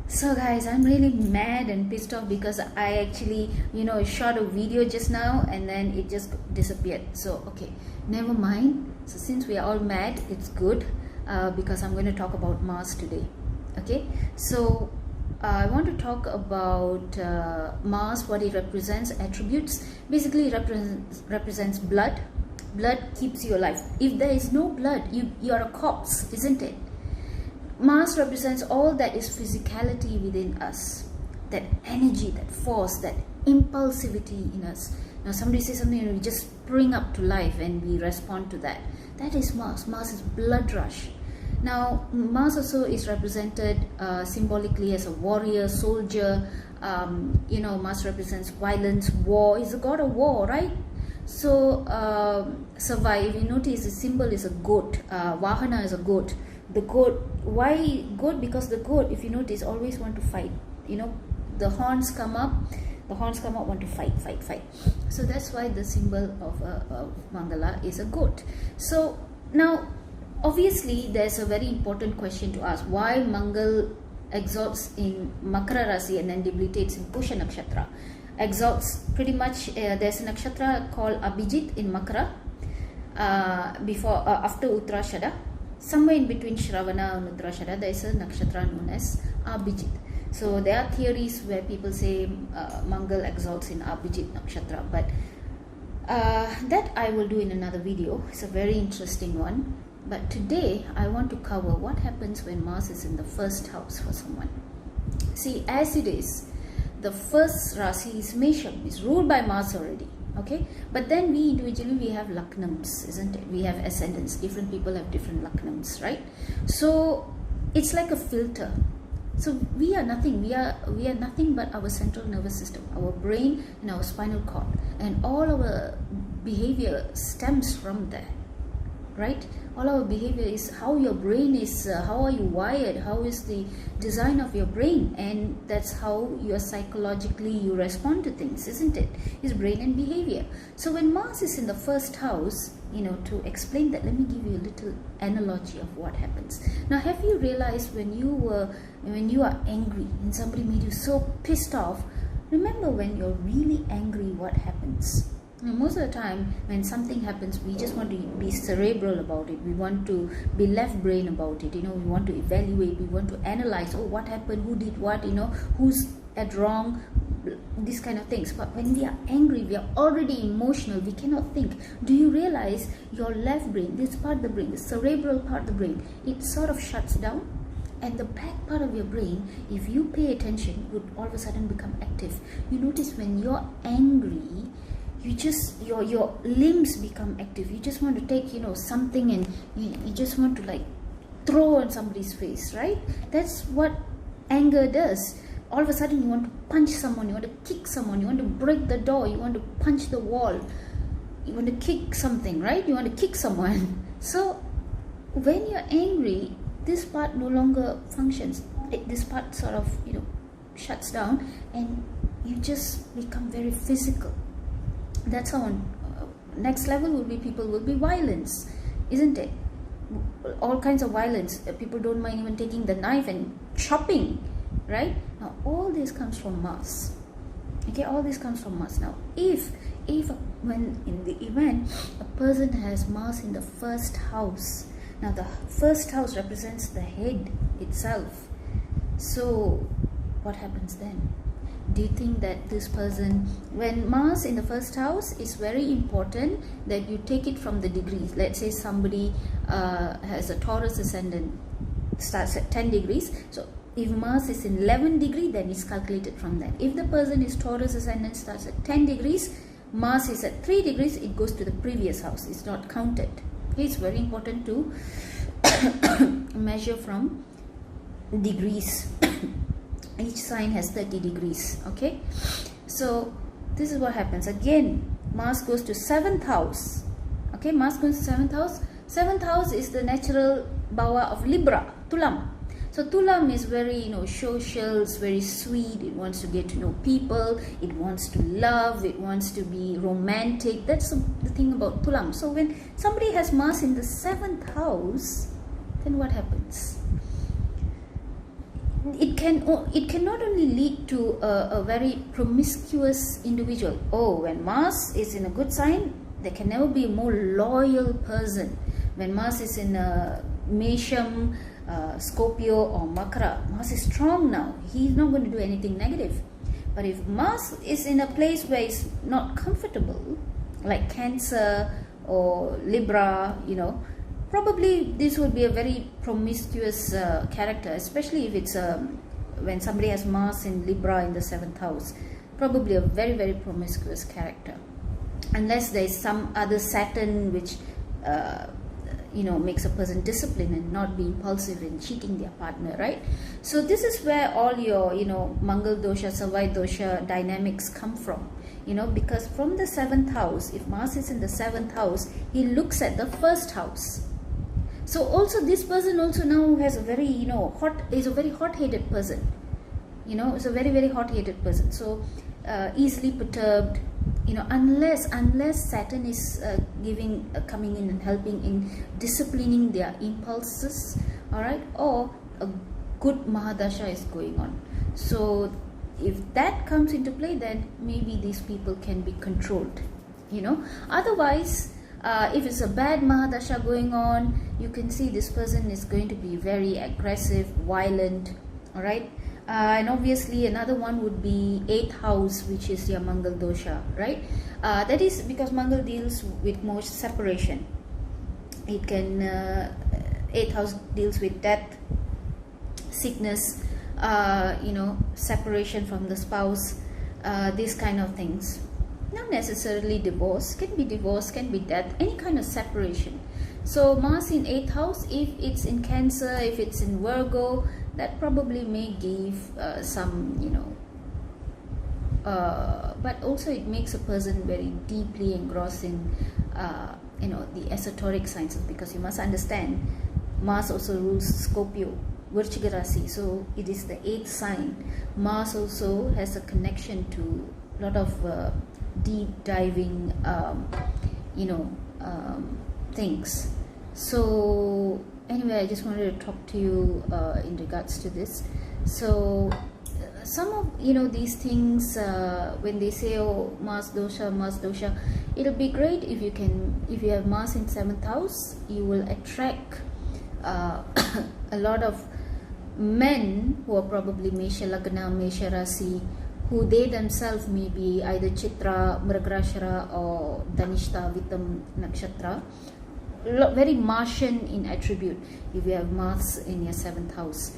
So guys, I'm really mad and pissed off because I actually, shot a video just now and then it just disappeared. So, okay, never mind. So since we are all mad, it's good because I'm going to talk about Mars today. Okay, so I want to talk about Mars, what it represents, attributes. Basically, it represents blood. Blood keeps you alive. If there is no blood, you're a corpse, isn't it? Mars represents all that is physicality within us, that energy, that force, that impulsivity in us. Now somebody says something and we just spring up to life and we respond to that. That is Mars. Mars is blood rush. Now Mars also is represented symbolically as a warrior, soldier. Mars represents violence, war. He's a god of war, right? So survive. You notice the symbol is a goat. Vahana is a goat. The goat, why goat? Because the goat, if you notice, always want to fight. The horns come up, want to fight. So that's why the symbol of Mangala is a goat. So now obviously there's a very important question to ask: why Mangal exalts in Makara Rasi and then debilitates in Pusha Nakshatra? Exalts pretty much, there's a nakshatra called Abhijit in Makara after Uttarashada. Somewhere in between Shravana and Uttarashada, there is a nakshatra known as Abhijit. So there are theories where people say Mangal exalts in Abhijit nakshatra, but that I will do in another video. It's a very interesting one. But today I want to cover what happens when Mars is in the first house for someone. See, as it is, the first Rasi is Mesham, is ruled by Mars already. Okay, but then we individually have laknams, isn't it? We have ascendants. Different people have different laknams, right? So it's like a filter. So we are nothing. We are nothing but our central nervous system, our brain and our spinal cord, and all our behavior stems from there, right? All our behavior is how your brain is, how are you wired, how is the design of your brain, and that's how you respond to things, isn't it? Is brain and behavior. So when Mars is in the first house, to explain that, let me give you a little analogy of what happens. Now, have you realized when you are angry and somebody made you so pissed off? Remember, when you're really angry, what happens? Most of the time when something happens, we just want to be cerebral about it. We want to be left brain about it. We want to evaluate, we want to analyze, what happened, who did what, who's at wrong, these kind of things. But when we are angry, we are already emotional, we cannot think. Do you realize your left brain, this part of the brain, the cerebral part of the brain, it sort of shuts down? And the back part of your brain, if you pay attention, would all of a sudden become active. You notice when you're angry, your limbs become active. You just want to take something and you just want to throw on somebody's face, right? That's what anger does. All of a sudden you want to punch someone, you want to kick someone, you want to break the door, you want to punch the wall, you want to kick something, right? You want to kick someone. So when you're angry, this part no longer functions. This part sort of shuts down and you just become very physical. That's how next level will be, people will be violence, isn't it? All kinds of violence. People don't mind even taking the knife and chopping, right? Now all this comes from Mars. Okay, all this comes from Mars. Now if when in the event a person has Mars in the first house, now the first house represents the head itself. So what happens then? Do you think that this person, when Mars in the first house, is very important that you take it from the degrees. Let's say somebody has a Taurus ascendant, starts at 10 degrees. So if Mars is in 11 degree, then it's calculated from that. If the person is Taurus ascendant, starts at 10 degrees, Mars is at 3 degrees, it goes to the previous house. It's not counted. Okay, it's very important to measure from degrees. Each sign has 30 degrees. Okay, so this is what happens. Again, Mars goes to 7th house. Okay, Mars goes to 7th house. 7th house is the natural bhawa of Libra, Tulam. So Tulam is very social, it's very sweet, it wants to get to know people, it wants to love, it wants to be romantic. That's the thing about Tulam. So when somebody has Mars in the 7th house, then what happens? it can not only lead to a very promiscuous individual. Oh, when Mars is in a good sign, there can never be a more loyal person. When Mars is in a Mesham, Scorpio or Makara, Mars is strong now. He's not going to do anything negative. But if Mars is in a place where it's not comfortable, like Cancer or Libra, you know, probably this would be a very promiscuous character, especially if it's when somebody has Mars in Libra in the 7th house. Probably a very, very promiscuous character, unless there is some other Saturn which you know, makes a person disciplined and not be impulsive in cheating their partner, right? So this is where all your, you know, Mangal dosha, Savai dosha dynamics come from, you know, because from the 7th house, if Mars is in the 7th house, he looks at the 1st house. So also this person also now has a very, you know, is a very hot-headed person, you know, is a very, very hot-headed person. So easily perturbed, you know, unless Saturn is coming in and helping in disciplining their impulses, all right, or a good Mahadasha is going on. So if that comes into play, then maybe these people can be controlled, you know. Otherwise, if it's a bad Mahadasha going on, you can see this person is going to be very aggressive, violent, all right. And obviously another one would be 8th house, which is your Mangal dosha, right? That is because Mangal deals with more separation. It can 8th house deals with death, sickness, you know, separation from the spouse, these kind of things. Not necessarily divorce, can be divorce, can be death, any kind of separation. So Mars in 8th house, if it's in Cancer, if it's in Virgo, that probably may give some, you know, but also it makes a person very deeply engrossed in, you know, the esoteric sciences, because you must understand, Mars also rules Scorpio, Virchiga Rasi, so it is the 8th sign. Mars also has a connection to a lot of deep diving, you know, things. So anyway, I just wanted to talk to you in regards to this. So some of, you know, these things, when they say, oh, Mars dosha, it'll be great if you can, if you have Mars in 7th house, you will attract a lot of men who are probably Mesha Lagna, Mesha Rasi, who they themselves may be either Chitra, Mrigarashara or Dhanishta Vittam Nakshatra. Very Martian in attribute if you have Mars in your 7th house.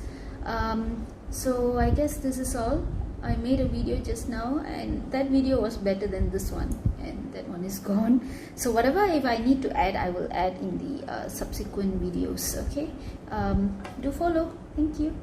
So I guess this is all. I made a video just now, and that video was better than this one, and that one is gone. So whatever, if I need to add, I will add in the subsequent videos. Okay, do follow. Thank you.